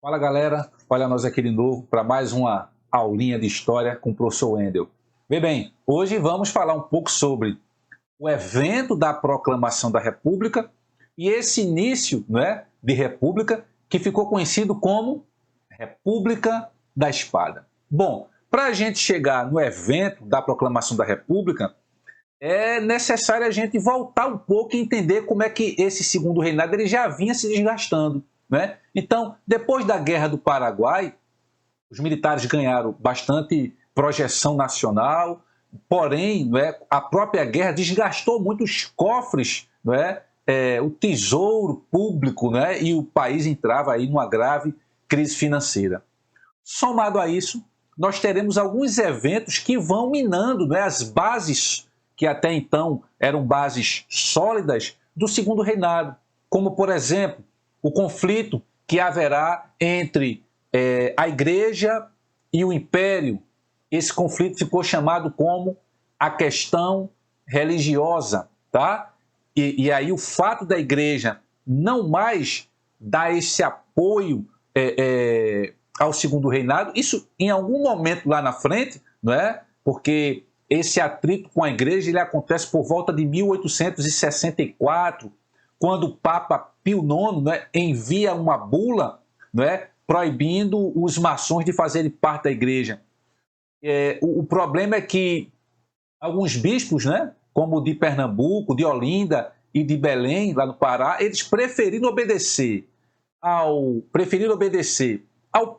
Fala galera, olha nós aqui de novo para mais uma aulinha de história com o professor Wendel. Bem, hoje vamos falar um pouco sobre o evento da proclamação da República e esse início, de República que ficou conhecido como República da Espada. Bom, para a gente chegar no evento da proclamação da República, é necessário a gente voltar um pouco e entender como é que esse segundo reinado ele já vinha se desgastando. Então, depois da Guerra do Paraguai, os militares ganharam bastante projeção nacional, porém, a própria guerra desgastou muito os cofres, o tesouro público, e o país entrava aí numa grave crise financeira. Somado a isso, nós teremos alguns eventos que vão minando as bases que até então eram bases sólidas do segundo reinado, como, por exemplo, o conflito que haverá entre a igreja e o império. Esse conflito ficou chamado como a questão religiosa, tá? E aí o fato da igreja não mais dar esse apoio ao segundo reinado, isso em algum momento lá na frente, porque esse atrito com a igreja ele acontece por volta de 1864, quando o Papa Pio IX envia uma bula proibindo os maçons de fazerem parte da igreja. O problema é que alguns bispos, como o de Pernambuco, de Olinda e de Belém, lá no Pará, eles preferiram obedecer ao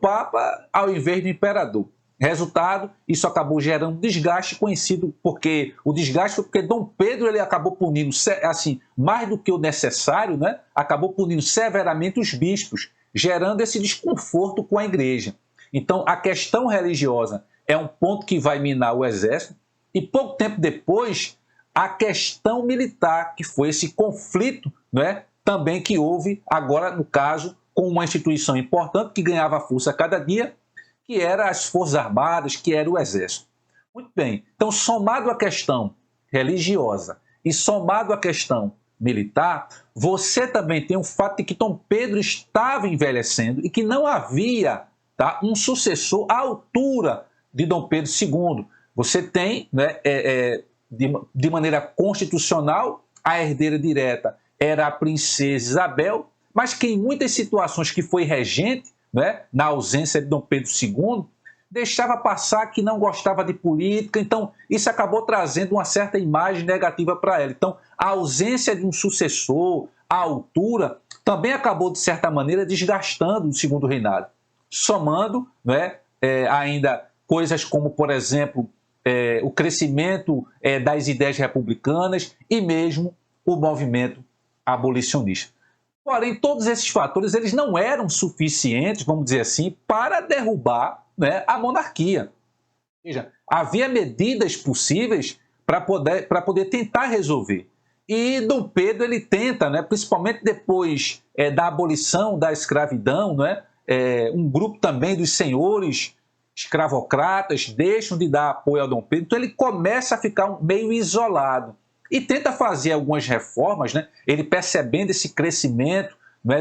Papa ao invés do imperador. Resultado, isso acabou gerando desgaste conhecido porque o desgaste foi porque Dom Pedro ele acabou punindo assim mais do que o necessário, acabou punindo severamente os bispos, gerando esse desconforto com a igreja. Então, a questão religiosa é um ponto que vai minar o exército e pouco tempo depois a questão militar, que foi esse conflito, também que houve agora no caso com uma instituição importante que ganhava força a cada dia, que eram as Forças Armadas, que era o Exército. Muito bem, então somado à questão religiosa e somado à questão militar, você também tem o fato de que Dom Pedro estava envelhecendo e que não havia um sucessor à altura de Dom Pedro II. Você tem, de maneira constitucional, a herdeira direta era a princesa Isabel, mas que em muitas situações que foi regente, na ausência de Dom Pedro II, deixava passar que não gostava de política, então isso acabou trazendo uma certa imagem negativa para ela. Então, a ausência de um sucessor à altura também acabou, de certa maneira, desgastando o segundo reinado, somando ainda coisas como, por exemplo, o crescimento das ideias republicanas e mesmo o movimento abolicionista. Porém, todos esses fatores eles não eram suficientes, vamos dizer assim, para derrubar a monarquia. Ou seja, havia medidas possíveis para poder tentar resolver. E Dom Pedro ele tenta, principalmente depois da abolição da escravidão, um grupo também dos senhores escravocratas deixam de dar apoio ao Dom Pedro, então ele começa a ficar meio isolado. E tenta fazer algumas reformas, ele percebendo esse crescimento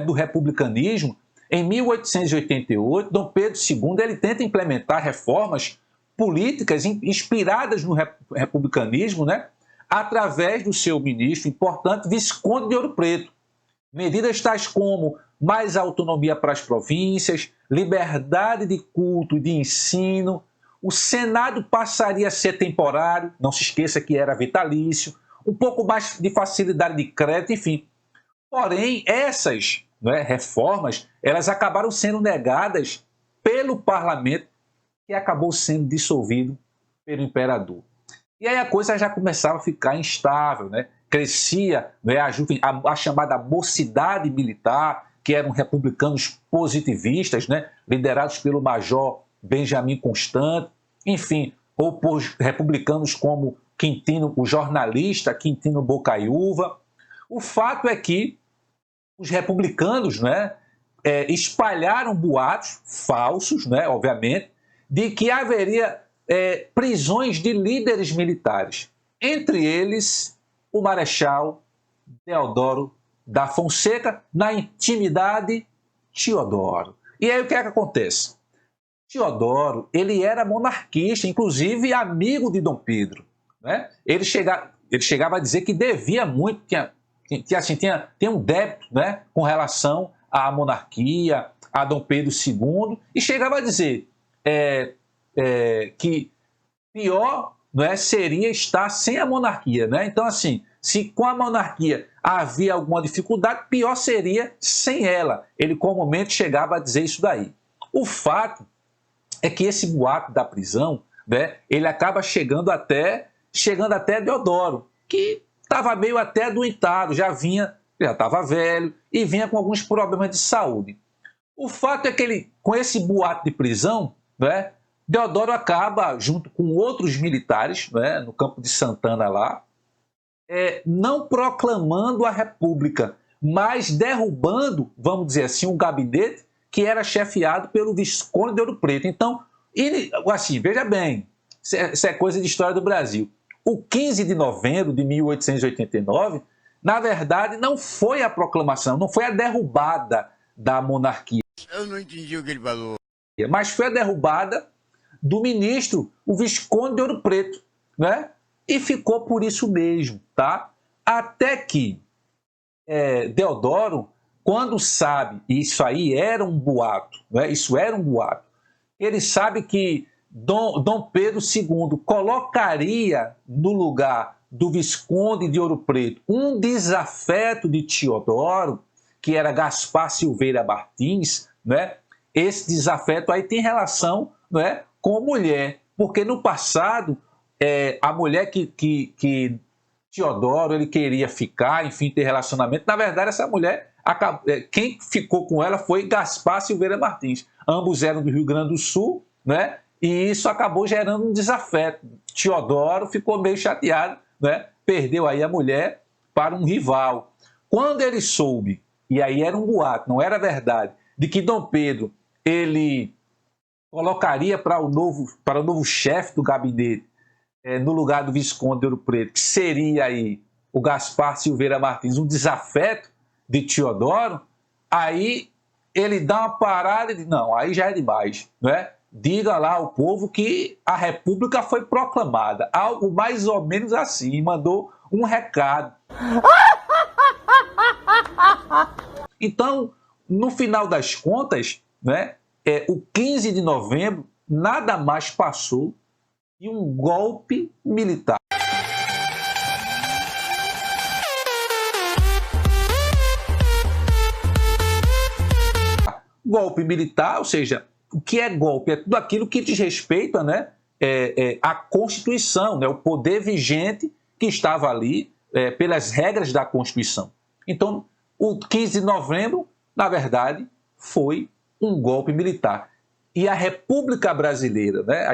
do republicanismo. Em 1888, Dom Pedro II ele tenta implementar reformas políticas inspiradas no republicanismo, através do seu ministro importante, Visconde de Ouro Preto. Medidas tais como mais autonomia para as províncias, liberdade de culto e de ensino, o Senado passaria a ser temporário, não se esqueça que era vitalício, um pouco mais de facilidade de crédito, enfim. Porém, essas reformas, elas acabaram sendo negadas pelo parlamento, que acabou sendo dissolvido pelo imperador. E aí a coisa já começava a ficar instável, crescia a chamada mocidade militar, que eram republicanos positivistas, liderados pelo major Benjamin Constant, enfim, ou por republicanos como Quintino, o jornalista Quintino Bocaiúva. O fato é que os republicanos espalharam boatos falsos, obviamente, de que haveria prisões de líderes militares, entre eles o Marechal Deodoro da Fonseca, na intimidade Teodoro. E aí o que é que acontece? Teodoro, ele era monarquista, inclusive amigo de Dom Pedro, né? Ele chegava a dizer que devia muito, tinha um débito, né, com relação à monarquia, a Dom Pedro II, e chegava a dizer que pior, né, seria estar sem a monarquia, né? Então, assim, se com a monarquia havia alguma dificuldade, pior seria sem ela. Ele comumente chegava a dizer isso daí. O fato é que esse boato da prisão, né, ele acaba chegando até Deodoro, que estava meio até adoentado, já estava velho e vinha com alguns problemas de saúde. O fato é que ele, com esse boato de prisão, né, Deodoro acaba, junto com outros militares, né, no campo de Santana lá, não proclamando a República, mas derrubando, vamos dizer assim, um gabinete que era chefiado pelo Visconde de Ouro Preto. Então, assim, veja bem, isso é coisa de história do Brasil. O 15 de novembro de 1889, na verdade, não foi a proclamação, não foi a derrubada da monarquia. Eu não entendi o que ele falou. Mas foi a derrubada do ministro, o Visconde de Ouro Preto, né? E ficou por isso mesmo, tá? Até que Deodoro, quando sabe, e isso aí era um boato, né? Isso era um boato, ele sabe que Dom Pedro II colocaria no lugar do Visconde de Ouro Preto um desafeto de Teodoro, que era Gaspar Silveira Martins, né? Esse desafeto aí tem relação, né, com mulher, porque no passado a mulher que Teodoro ele queria ficar, enfim, ter relacionamento, na verdade essa mulher, quem ficou com ela foi Gaspar Silveira Martins. Ambos eram do Rio Grande do Sul, né? E isso acabou gerando um desafeto. Teodoro ficou meio chateado, né? Perdeu aí a mulher para um rival. Quando ele soube, e aí era um boato, não era verdade, de que Dom Pedro ele colocaria para o novo chefe do gabinete, no lugar do Visconde de Ouro Preto, que seria aí o Gaspar Silveira Martins, um desafeto de Teodoro, aí ele dá uma parada e diz, não, aí já é demais, né? Diga lá ao povo que a República foi proclamada, algo mais ou menos assim, mandou um recado. Então, no final das contas, né, o 15 de novembro nada mais passou de um golpe militar. Golpe militar, ou seja, o que é golpe? É tudo aquilo que diz respeito, né, à Constituição, né, o poder vigente que estava ali pelas regras da Constituição. Então, o 15 de novembro, na verdade, foi um golpe militar. E a República Brasileira, né,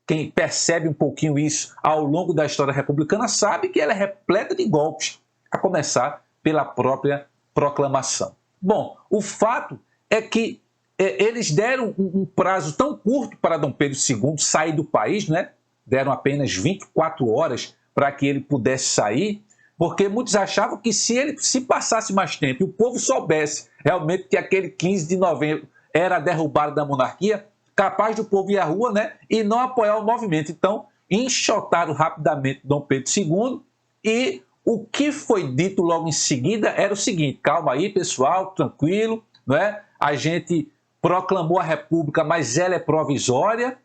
quem percebe um pouquinho isso ao longo da história republicana sabe que ela é repleta de golpes, a começar pela própria proclamação. Bom, o fato é que eles deram um prazo tão curto para Dom Pedro II sair do país, né? Deram apenas 24 horas para que ele pudesse sair, porque muitos achavam que se passasse mais tempo e o povo soubesse realmente que aquele 15 de novembro era a derrubada da monarquia, capaz do povo ir à rua, né, e não apoiar o movimento. Então, enxotaram rapidamente Dom Pedro II e o que foi dito logo em seguida era o seguinte, calma aí pessoal, tranquilo, né? A gente proclamou a República, mas ela é provisória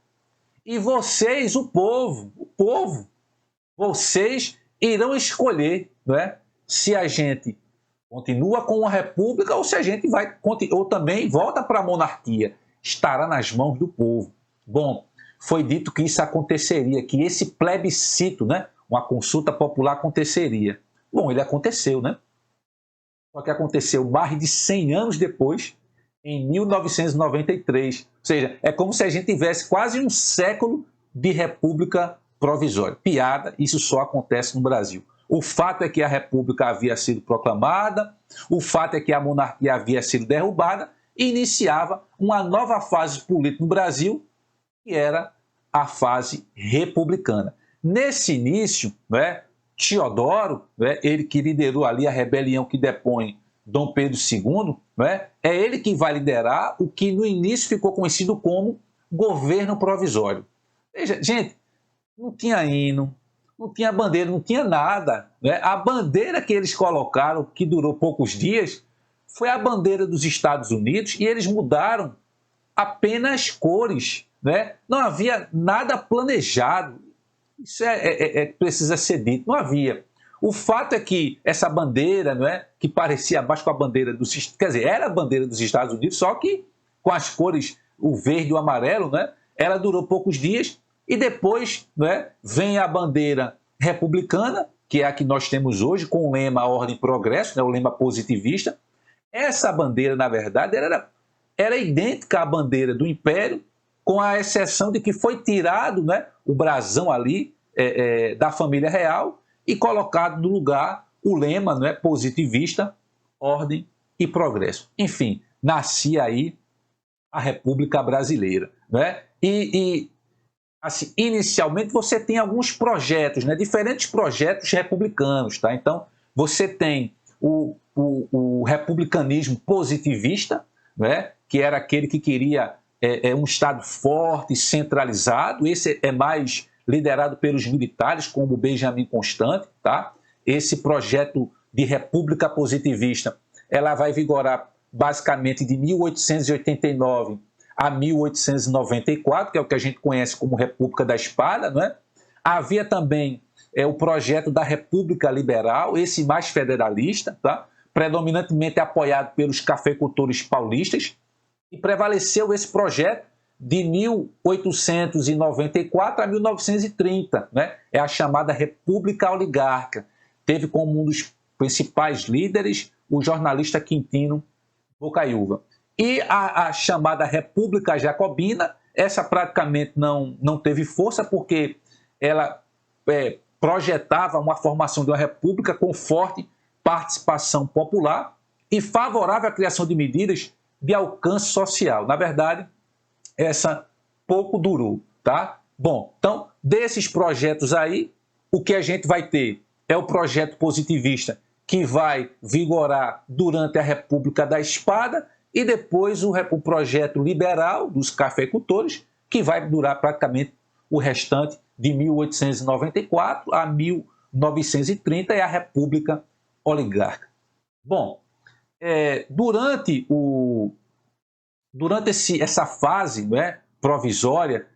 e vocês, o povo, vocês irão escolher, né, se a gente continua com a República ou se a gente ou também volta para a monarquia. Estará nas mãos do povo. Bom, foi dito que isso aconteceria, que esse plebiscito, né, uma consulta popular aconteceria. Bom, ele aconteceu, né? Só que aconteceu mais de 100 anos depois, em 1993. Ou seja, é como se a gente tivesse quase um século de república provisória. Piada, isso só acontece no Brasil. O fato é que a república havia sido proclamada, o fato é que a monarquia havia sido derrubada e iniciava uma nova fase política no Brasil, que era a fase republicana. Nesse início, né, Teodoro, né, ele que liderou ali a rebelião que depõe Dom Pedro II, não é? É ele que vai liderar o que no início ficou conhecido como governo provisório. Veja, gente, não tinha hino, não tinha bandeira, não tinha nada. Né? A bandeira que eles colocaram, que durou poucos dias, foi a bandeira dos Estados Unidos e eles mudaram apenas cores. Né? Não havia nada planejado. Isso precisa ser dito. Não havia. O fato é que essa bandeira, não é, que parecia mais com a bandeira dos... Quer dizer, era a bandeira dos Estados Unidos, só que com as cores, o verde e o amarelo, né, ela durou poucos dias e depois, não é, vem a bandeira republicana, que é a que nós temos hoje, com o lema Ordem e Progresso, né, o lema positivista. Essa bandeira, na verdade, era idêntica à bandeira do Império, com a exceção de que foi tirado, né, o brasão ali da família real e colocado no lugar o lema, não é, positivista, ordem e progresso. Enfim, nascia aí a República Brasileira. Né? E assim, inicialmente você tem alguns projetos, né, diferentes projetos republicanos. Tá? Então, você tem o republicanismo positivista, né, que era aquele que queria um Estado forte, centralizado. Esse é mais liderado pelos militares, como Benjamin Constant. Tá? Esse projeto de república positivista ela vai vigorar basicamente de 1889 a 1894, que é o que a gente conhece como República da Espada. Não é? Havia também o projeto da República Liberal, esse mais federalista, tá? Predominantemente apoiado pelos cafeicultores paulistas, e prevaleceu esse projeto de 1894 a 1930, né? É a chamada República Oligárquica. Teve como um dos principais líderes o jornalista Quintino Bocaiúva. E a chamada República Jacobina, essa praticamente não teve força, porque ela projetava uma formação de uma república com forte participação popular e favorável à criação de medidas de alcance social. Na verdade, essa pouco durou, tá? Bom, então, desses projetos aí, o que a gente vai ter é o projeto positivista, que vai vigorar durante a República da Espada, e depois o projeto liberal dos cafeicultores, que vai durar praticamente o restante de 1894 a 1930, é a República Oligárquica. Bom, durante essa fase, né, provisória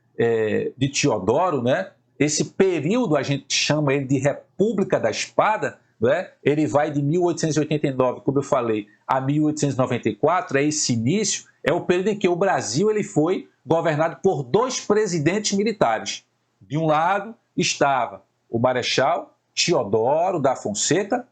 de Teodoro, né, esse período a gente chama ele de República da Espada, né, ele vai de 1889, como eu falei, a 1894, esse início, é o período em que o Brasil ele foi governado por dois presidentes militares. De um lado estava o Marechal Teodoro da Fonseca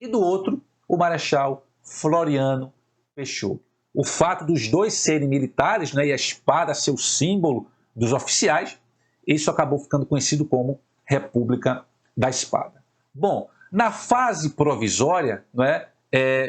e do outro o Marechal Floriano Peixoto. O fato dos dois serem militares, né, e a espada ser o símbolo dos oficiais, isso acabou ficando conhecido como República da Espada. Bom, na fase provisória, né,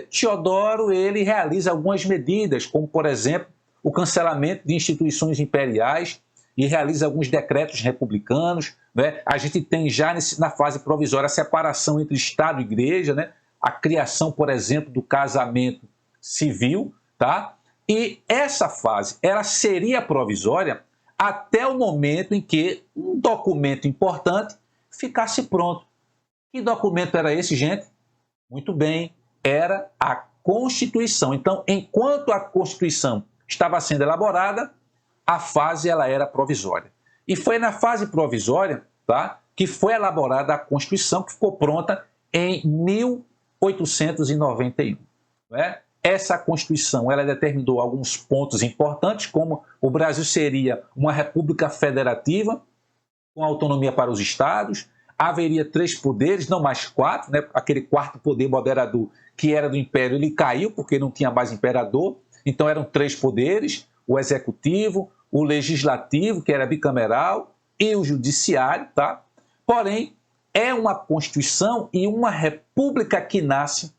Teodoro ele realiza algumas medidas, como, por exemplo, o cancelamento de instituições imperiais e realiza alguns decretos republicanos. Né? A gente tem já na fase provisória a separação entre Estado e Igreja, né? A criação, por exemplo, do casamento civil. Tá? E essa fase ela seria provisória até o momento em que um documento importante ficasse pronto. Que documento era esse, gente? Muito bem, era a Constituição. Então, enquanto a Constituição estava sendo elaborada, a fase ela era provisória. E foi na fase provisória, tá, que foi elaborada a Constituição, que ficou pronta em 1891. Né? Essa Constituição ela determinou alguns pontos importantes, como o Brasil seria uma república federativa, com autonomia para os estados, haveria 3 poderes, não mais 4, né? Aquele quarto poder moderador que era do Império, ele caiu porque não tinha mais imperador, então eram 3 poderes, o executivo, o legislativo, que era bicameral, e o judiciário. Tá? Porém, é uma Constituição e uma república que nasce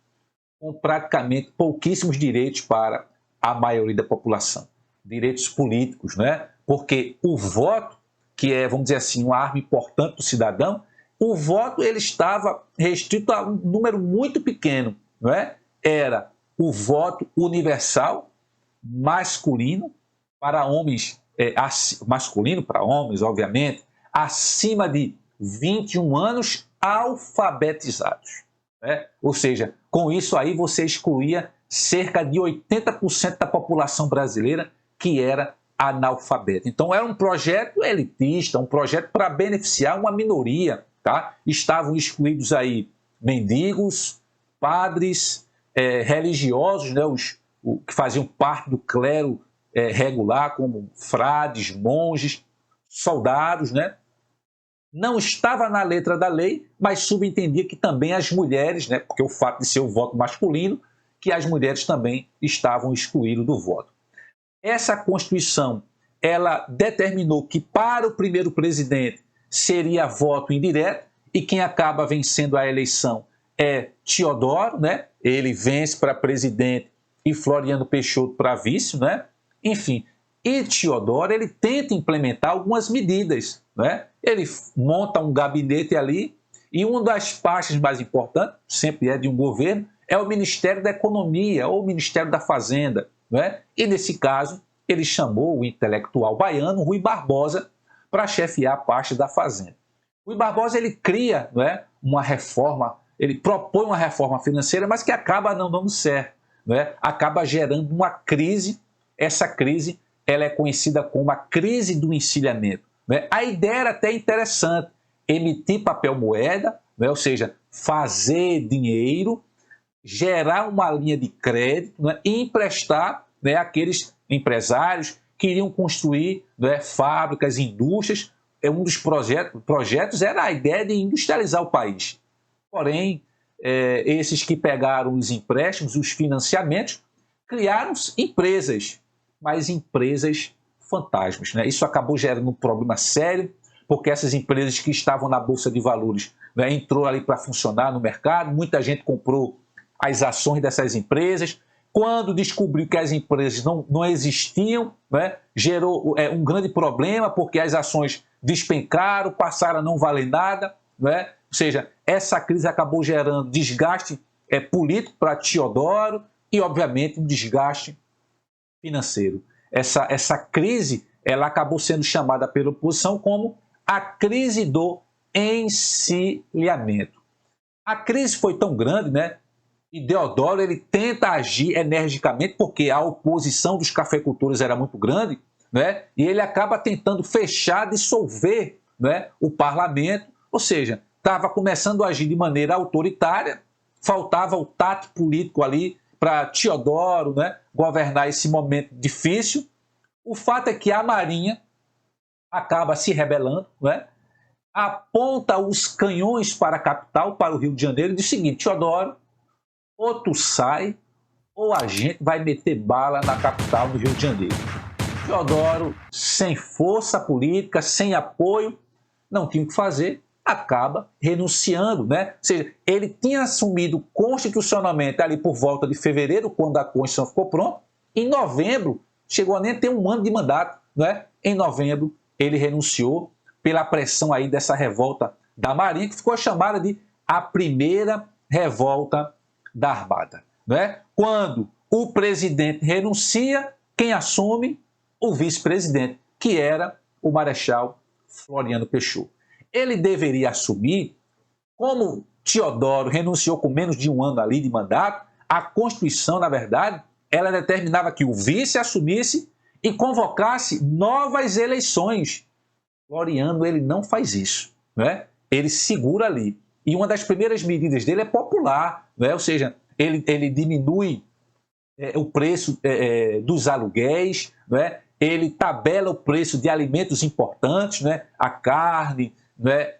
com praticamente pouquíssimos direitos para a maioria da população. Direitos políticos, né? Porque o voto, que é, vamos dizer assim, uma arma importante do cidadão, o voto ele estava restrito a um número muito pequeno. Não é? Era o voto universal masculino para homens, masculino para homens, obviamente, acima de 21 anos alfabetizados, né? Ou seja, com isso aí você excluía cerca de 80% da população brasileira que era analfabeta. Então era um projeto elitista, um projeto para beneficiar uma minoria, tá? Estavam excluídos aí mendigos, padres, religiosos, né? Que faziam parte do clero regular, como frades, monges, soldados, né? Não estava na letra da lei, mas subentendia que também as mulheres, né? Porque o fato de ser o voto masculino, que as mulheres também estavam excluídas do voto. Essa Constituição, ela determinou que para o primeiro presidente seria voto indireto, e quem acaba vencendo a eleição é Teodoro, né? Ele vence para presidente e Floriano Peixoto para vice, né? Enfim, e Teodoro, ele tenta implementar algumas medidas, né? Ele monta um gabinete ali, e uma das pastas mais importantes, sempre é de um governo, é o Ministério da Economia ou o Ministério da Fazenda, né? E nesse caso, ele chamou o intelectual baiano Rui Barbosa para chefiar a pasta da Fazenda. Rui Barbosa, ele cria, né, uma reforma, ele propõe uma reforma financeira, mas que acaba não dando certo, né? Acaba gerando uma crise. Essa crise, ela é conhecida como a crise do encilhamento, né? A ideia era até interessante, emitir papel moeda, né? Ou seja, fazer dinheiro, gerar uma linha de crédito, né? E emprestar, né, aqueles empresários que iriam construir, né, fábricas, indústrias. Um dos projetos era a ideia de industrializar o país. Porém, esses que pegaram os empréstimos, os financiamentos, criaram empresas, mas empresas fantasmas, né? Isso acabou gerando um problema sério, porque essas empresas que estavam na Bolsa de Valores, né, entrou ali para funcionar no mercado, muita gente comprou as ações dessas empresas. Quando descobriu que as empresas não existiam, né, gerou um grande problema, porque as ações despencaram, passaram a não valer nada, né? Ou seja, essa crise acabou gerando desgaste político para Teodoro e, obviamente, um desgaste financeiro. Essa crise, ela acabou sendo chamada pela oposição como a crise do encilhamento. A crise foi tão grande, né? E Deodoro, ele tenta agir energicamente, porque a oposição dos cafeicultores era muito grande, né? E ele acaba tentando fechar, dissolver, né, o parlamento, ou seja, estava começando a agir de maneira autoritária, faltava o tato político ali para Teodoro, né, governar esse momento difícil. O fato é que a Marinha acaba se rebelando, né, aponta os canhões para a capital, para o Rio de Janeiro, e diz o seguinte: Teodoro, ou tu sai, ou a gente vai meter bala na capital do Rio de Janeiro. Teodoro, sem força política, sem apoio, não tinha o que fazer, acaba renunciando, né? Ou seja, ele tinha assumido constitucionalmente ali por volta de fevereiro, quando a Constituição ficou pronta. Em novembro, chegou a nem ter um ano de mandato, né? Em novembro, ele renunciou pela pressão aí dessa revolta da Marinha, que ficou chamada de a primeira revolta da Armada, né? Quando o presidente renuncia, quem assume? O vice-presidente, que era o Marechal Floriano Peixoto. Ele deveria assumir, como Teodoro renunciou com menos de um ano ali de mandato, a Constituição, na verdade, ela determinava que o vice assumisse e convocasse novas eleições. Floriano, ele não faz isso, né? Ele segura ali. E uma das primeiras medidas dele é popular, né? Ou seja, ele diminui o preço dos aluguéis, né? Ele tabela o preço de alimentos importantes, né? A carne, né?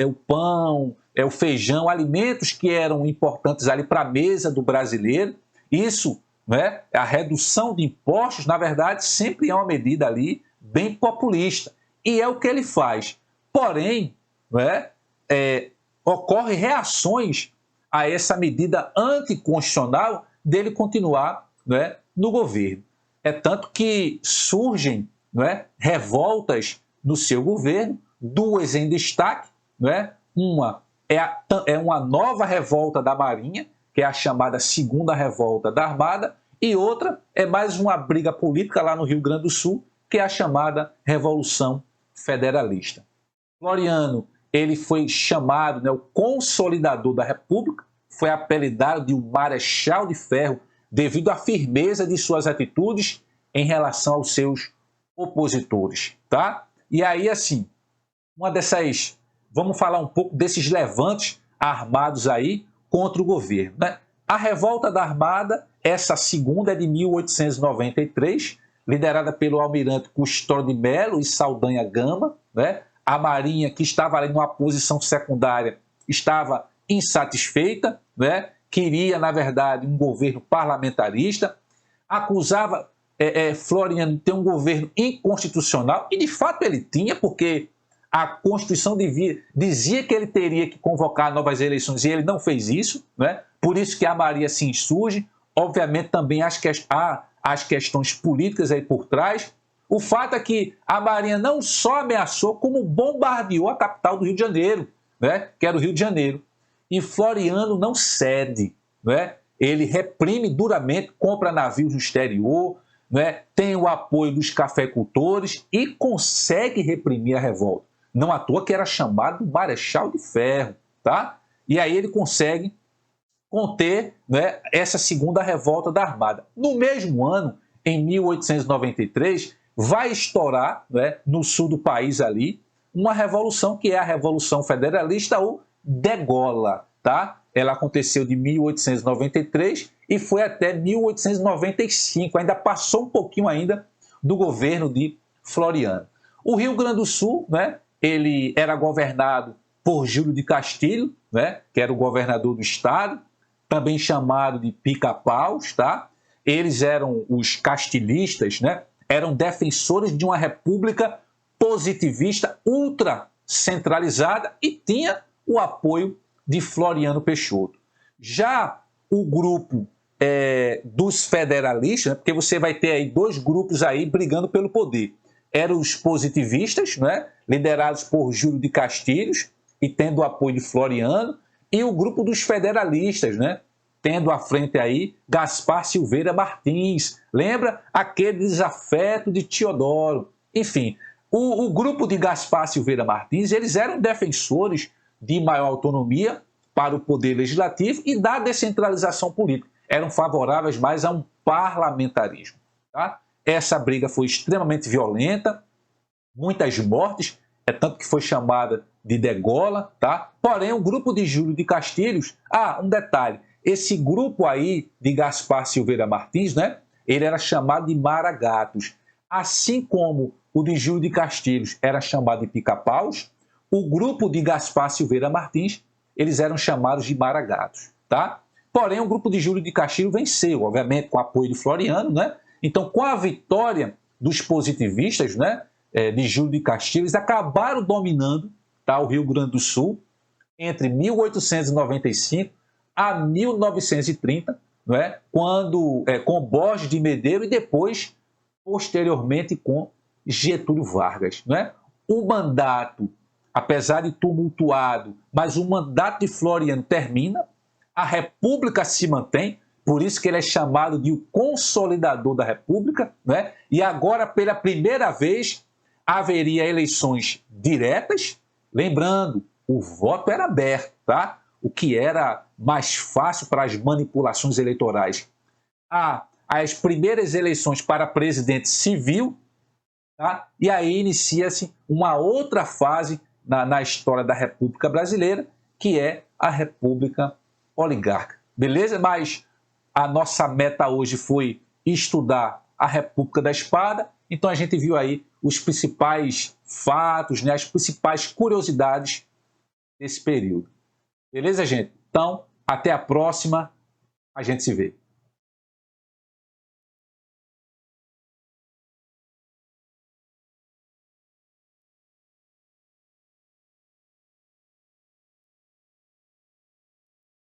O pão, o feijão, alimentos que eram importantes ali para a mesa do brasileiro. Isso, né? A redução de impostos, na verdade, sempre é uma medida ali bem populista. E é o que ele faz. Porém, né? Ocorrem reações a essa medida anticonstitucional dele continuar, né, no governo. É tanto que surgem, né, revoltas no seu governo, duas em destaque, né? Uma é uma nova revolta da Marinha, que é a chamada Segunda Revolta da Armada, e outra é mais uma briga política lá no Rio Grande do Sul, que é a chamada Revolução Federalista. Floriano, ele foi chamado, né, o consolidador da República, foi apelidado de o Marechal de Ferro devido à firmeza de suas atitudes em relação aos seus opositores, tá? E aí, assim, vamos falar um pouco desses levantes armados aí contra o governo, né? A Revolta da Armada, essa segunda é de 1893, liderada pelo almirante Custódio de Melo e Saldanha Gama, né? A Marinha, que estava ali numa posição secundária, estava insatisfeita, né? Queria, na verdade, um governo parlamentarista, acusava Floriano de ter um governo inconstitucional, e de fato ele tinha, porque a Constituição dizia que ele teria que convocar novas eleições e ele não fez isso, né? Por isso que a Marinha se insurge. Obviamente também há as questões políticas aí por trás. O fato é que a Marinha não só ameaçou, como bombardeou a capital do Rio de Janeiro, né? Que era o Rio de Janeiro. E Floriano não cede, né? Ele reprime duramente, compra navios no exterior, né? Tem o apoio dos cafeicultores e consegue reprimir a revolta. Não à toa que era chamado Marechal de Ferro, tá? E aí ele consegue conter, né, essa segunda revolta da Armada. No mesmo ano, em 1893, vai estourar, né, no sul do país ali, uma revolução que é a Revolução Federalista ou Degola, tá? Ela aconteceu de 1893 e foi até 1895, ainda passou um pouquinho ainda do governo de Floriano. O Rio Grande do Sul, né, ele era governado por Júlio de Castilho, né, que era o governador do estado, também chamado de pica-paus, tá? Eles eram os castilhistas, né? Eram defensores de uma república positivista ultra centralizada e tinha o apoio de Floriano Peixoto. Já o grupo dos federalistas, né? Porque você vai ter aí dois grupos aí brigando pelo poder. Eram os positivistas, né? Liderados por Júlio de Castilhos e tendo o apoio de Floriano, e o grupo dos federalistas, né? Tendo à frente aí Gaspar Silveira Martins. Lembra? Aquele desafeto de Teodoro. Enfim, o grupo de Gaspar Silveira Martins, eles eram defensores de maior autonomia para o poder legislativo e da descentralização política. Eram favoráveis mais a um parlamentarismo. Tá? Essa briga foi extremamente violenta, muitas mortes, tanto que foi chamada de Degola, tá? Porém, o grupo de Júlio de Castilhos, um detalhe, esse grupo aí de Gaspar Silveira Martins, né? Ele era chamado de Maragatos. Assim como o de Júlio de Castilhos era chamado de pica-paus, o grupo de Gaspar Silveira Martins, eles eram chamados de Maragatos, tá? Porém, o grupo de Júlio de Castilhos venceu, obviamente, com o apoio de Floriano, né? Então, com a vitória dos positivistas, né, de Júlio de Castilhos, acabaram dominando, tá, o Rio Grande do Sul entre 1895 a 1930, né, quando, com Borges de Medeiros e depois, posteriormente, com Getúlio Vargas. Né? O mandato, apesar de tumultuado, mas o mandato de Floriano termina, a República se mantém, por isso que ele é chamado de o consolidador da República, né? E agora, pela primeira vez, haveria eleições diretas. Lembrando, o voto era aberto, tá? O que era mais fácil para as manipulações eleitorais. As primeiras eleições para presidente civil, tá? E aí inicia-se uma outra fase na história da República Brasileira, que é a República Oligárquica. Beleza? Mas a nossa meta hoje foi estudar a República da Espada, então a gente viu aí os principais fatos, né, as principais curiosidades desse período. Beleza, gente? Então, até a próxima, a gente se vê.